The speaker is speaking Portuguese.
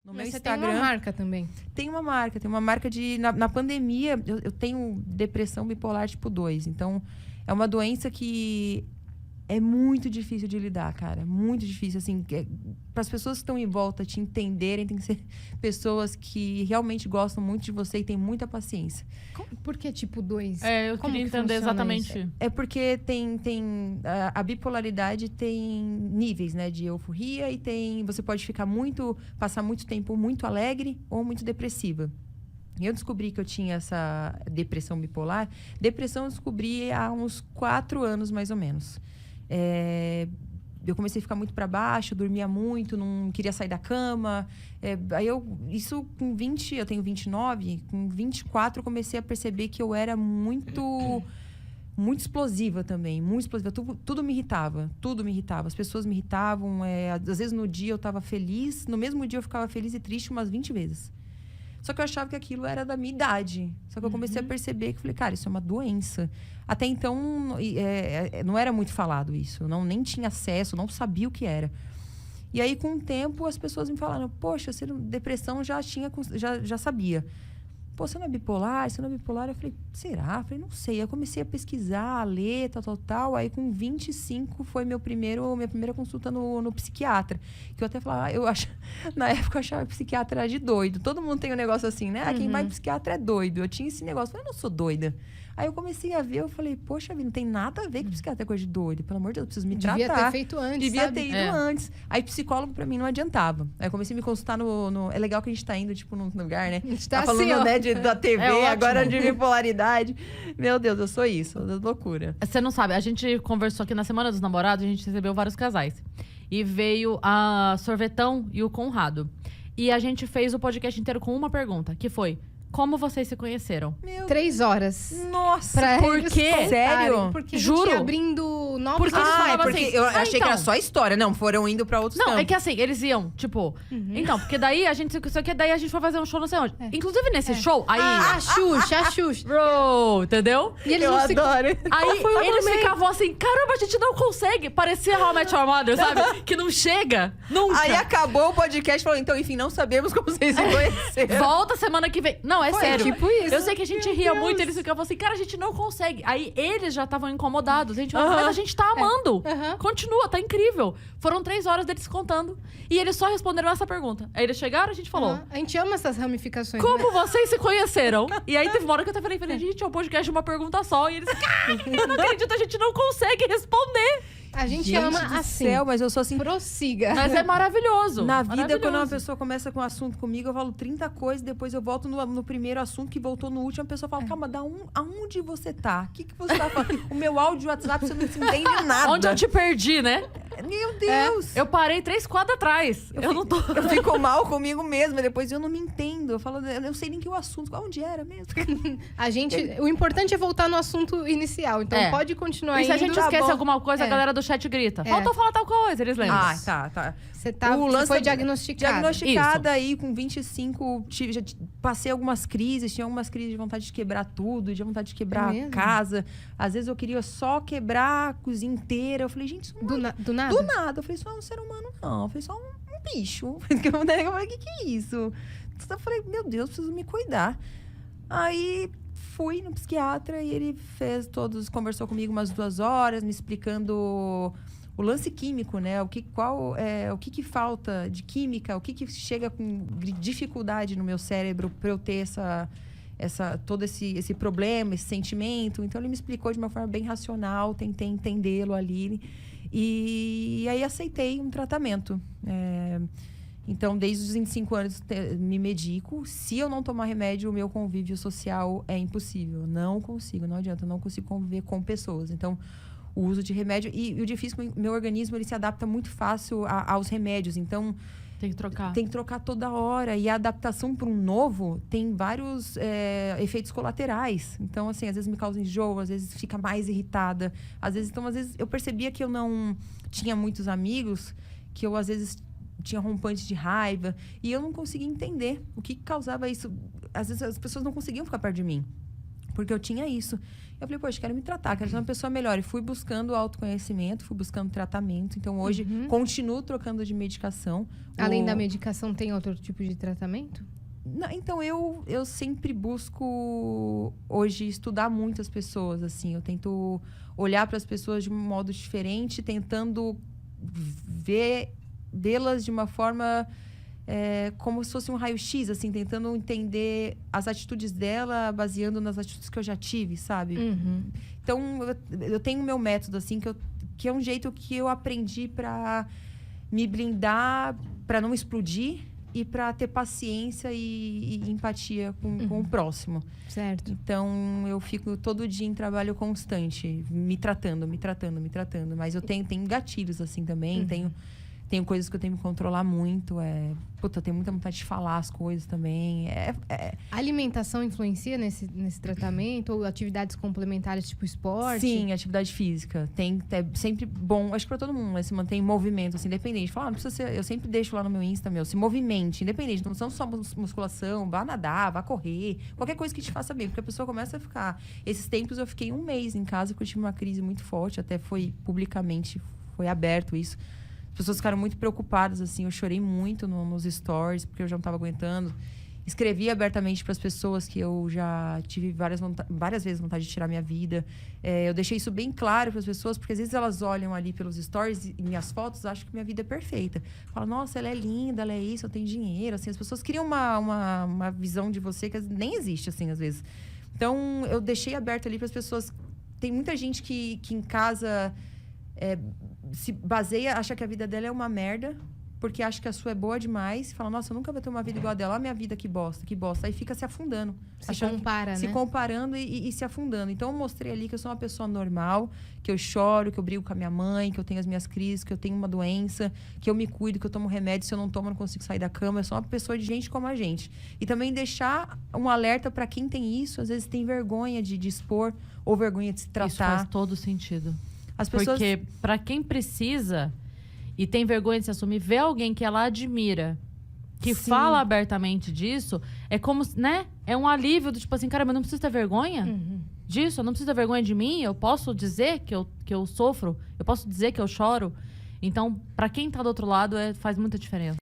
No Mas meu você Instagram, tem uma marca também. Tem uma marca de... Na pandemia, eu tenho depressão bipolar tipo 2. Então, é uma doença que é muito difícil de lidar, cara. Muito difícil, assim. Para as pessoas que estão em volta te entenderem, tem que ser pessoas que realmente gostam muito de você e têm muita paciência. Por que tipo 2? Eu Como queria que entender funciona exatamente. isso? É porque a bipolaridade tem níveis, né, de euforia e você pode passar muito tempo muito alegre ou muito depressiva. Eu descobri que eu tinha essa depressão bipolar. Depressão eu descobri há uns 4 anos, mais ou menos. Eu comecei a ficar muito para baixo, dormia muito, não queria sair da cama. Isso com 20, eu tenho 29, com 24 eu comecei a perceber que eu era muito explosiva também, muito explosiva. Tudo me irritava, As pessoas me irritavam. Às vezes no dia eu estava feliz, no mesmo dia eu ficava feliz e triste umas 20 vezes. Só que eu achava que aquilo era da minha idade. Só que eu comecei a perceber que falei, cara, isso é uma doença. Até então, não era muito falado isso. Eu nem tinha acesso, não sabia o que era. E aí, com o tempo, as pessoas me falaram, poxa, depressão já sabia. Pô, você não é bipolar? Você não é bipolar? Eu falei, será? Eu falei, não sei. Eu comecei a pesquisar, a ler, tal. Aí, com 25, foi minha primeira consulta no psiquiatra. Que eu até falava, na época, eu achava que psiquiatra era de doido. Todo mundo tem um negócio assim, né? Quem vai pro psiquiatra é doido. Eu tinha esse negócio. Eu falei, eu não sou doida. Aí eu comecei a ver, eu falei, poxa vida, não tem nada a ver com psiquiatra, é coisa de doido. Pelo amor de Deus, eu preciso me tratar. Devia ter feito antes, Devia sabe? ter ido antes. Aí psicólogo pra mim não adiantava. Aí eu comecei a me consultar no... É legal que a gente tá indo, tipo, num lugar, né? A gente tá falando, assim, né, da TV, ótimo. agora de bipolaridade. Meu Deus, eu sou isso, loucura. Você não sabe, a gente conversou aqui na Semana dos Namorados, a gente recebeu vários casais. E veio a Sorvetão e o Conrado. E a gente fez o podcast inteiro com uma pergunta, que foi: como vocês se conheceram? 3 horas. Nossa, Pra por eles quê? contarem, Sério? Porque Juro. a gente ia abrindo novos Porque eles falavam porque assim, eu achei que então. era só história. Não, foram indo pra outros Não, campos. é que assim, eles iam, tipo... Então, porque daí a gente... Isso aqui, daí a gente foi fazer um show não sei onde. Inclusive, nesse show, aí... A Xuxa. Bro, entendeu? E eles Eu não se... adoro. Aí eles ficavam assim, caramba, a gente não consegue. Parecia How I Met Your Mother, sabe? Que não chega, nunca. Aí acabou o podcast e falou, então, enfim, não sabemos como vocês se conheceram. Volta semana que vem. Não, é Foi sério. tipo isso. Eu sei que a gente ria muito, eles ficavam assim, cara, a gente não consegue. Aí eles já estavam incomodados. A gente falou, mas a gente tá amando. Continua, tá incrível. Foram 3 horas deles contando. E eles só responderam essa pergunta. Aí eles chegaram, a gente falou, A gente ama essas ramificações. como né? vocês se conheceram? E aí teve uma hora que eu até falei, gente, é um podcast de uma pergunta só. E eles, cara, eu não acredito, a gente não consegue responder. A gente Gente ama do assim. céu, mas eu sou assim... Prossiga. Mas é maravilhoso. Na vida, maravilhoso. quando uma pessoa começa com um assunto comigo, eu falo 30 coisas, depois eu volto no primeiro assunto que voltou no último, a pessoa fala, calma, aonde você tá? O que você tá falando? O meu áudio WhatsApp, você não se entende nada. Onde eu te perdi, né? Meu Deus! Eu parei 3 quadros atrás. Eu não tô... Eu fico mal comigo mesma, depois eu não me entendo. Eu falo, eu não sei nem que o assunto, onde era mesmo. O importante é voltar no assunto inicial. Então pode continuar E se a indo. gente tá esquece bom. alguma coisa, a galera do chat grita. Faltou falar tal coisa, eles lembram. Tá. Você foi diagnosticada. Diagnosticada aí com 25, passei algumas crises, tinha algumas crises de vontade de quebrar tudo, de vontade de quebrar a casa. Às vezes eu queria só quebrar a cozinha inteira. Eu falei, gente, isso não Do nada? Do nada. Eu falei, isso não é um ser humano, não. Eu falei, só um bicho. Eu falei, o que é isso? Então eu falei, meu Deus, preciso me cuidar. Aí fui no psiquiatra e ele conversou comigo umas 2 horas, me explicando o lance químico, né? O que falta de química, o que chega com dificuldade no meu cérebro para eu ter todo esse problema, esse sentimento. Então ele me explicou de uma forma bem racional, tentei entendê-lo ali. E aí aceitei um tratamento. Então, desde os 25 anos, me medico. Se eu não tomar remédio, o meu convívio social é impossível. Não consigo, não adianta. Eu não consigo conviver com pessoas. Então, o uso de remédio... E o difícil, meu organismo, ele se adapta muito fácil aos remédios. Então... Tem que trocar. Tem que trocar toda hora. E a adaptação para um novo tem vários efeitos colaterais. Então, assim, às vezes me causa enjoo, às vezes fica mais irritada. Às vezes eu percebia que eu não tinha muitos amigos, que eu, às vezes, tinha rompantes de raiva. E eu não conseguia entender o que causava isso. Às vezes as pessoas não conseguiam ficar perto de mim. Porque eu tinha isso. Eu falei, poxa, quero me tratar, quero ser uma pessoa melhor. E fui buscando autoconhecimento, fui buscando tratamento. Então, hoje, continuo trocando de medicação. Além da medicação, tem outro tipo de tratamento? Não, então, eu sempre busco, hoje, estudar muito as pessoas, assim. Eu tento olhar para as pessoas de um modo diferente, tentando vê-las de uma forma... como se fosse um raio-x, assim, tentando entender as atitudes dela, baseando nas atitudes que eu já tive, sabe? Então, eu tenho o meu método, assim, que é um jeito que eu aprendi para me blindar, para não explodir e para ter paciência e empatia com o próximo. Certo. Então, eu fico todo dia em trabalho constante, me tratando. Mas eu tenho gatilhos, assim, também, tenho coisas que eu tenho que me controlar muito. Eu tenho muita vontade de falar as coisas também. A alimentação influencia nesse tratamento? Ou atividades complementares, tipo esporte? Sim, atividade física. É sempre bom, acho que pra todo mundo, se manter em movimento, assim, independente. Não precisa ser, eu sempre deixo lá no meu Insta, se movimente, independente. Não são só musculação, vá nadar, vá correr. Qualquer coisa que te faça bem. Porque a pessoa começa a ficar... Esses tempos eu fiquei 1 mês em casa, porque eu tive uma crise muito forte. Até foi publicamente, foi aberto isso. As pessoas ficaram muito preocupadas, assim. Eu chorei muito nos stories, porque eu já não estava aguentando. Escrevi abertamente para as pessoas que eu já tive várias vezes vontade de tirar minha vida. Eu deixei isso bem claro para as pessoas, porque às vezes elas olham ali pelos stories e minhas fotos, acham que minha vida é perfeita. Falam, nossa, ela é linda, ela é isso, eu tenho dinheiro. Assim, as pessoas criam uma visão de você que nem existe, assim, às vezes. Então, eu deixei aberto ali para as pessoas. Tem muita gente que em casa... se baseia, acha que a vida dela é uma merda, porque acha que a sua é boa demais, e fala, nossa, eu nunca vou ter uma vida igual a dela, olha a minha vida, que bosta. Aí fica se afundando. Se comparando e se afundando. Então, eu mostrei ali que eu sou uma pessoa normal, que eu choro, que eu brigo com a minha mãe, que eu tenho as minhas crises, que eu tenho uma doença, que eu me cuido, que eu tomo remédio, se eu não tomo, eu não consigo sair da cama. Eu sou uma pessoa de gente como a gente. E também deixar um alerta para quem tem isso, às vezes tem vergonha de expor, ou vergonha de se tratar. Isso faz todo sentido. As pessoas... Porque pra quem precisa e tem vergonha de se assumir, ver alguém que ela admira, que fala abertamente disso, é como, né? É um alívio do tipo assim, cara, mas eu não preciso ter vergonha disso, eu não preciso ter vergonha de mim, eu posso dizer que eu sofro, eu posso dizer que eu choro. Então, pra quem tá do outro lado, faz muita diferença.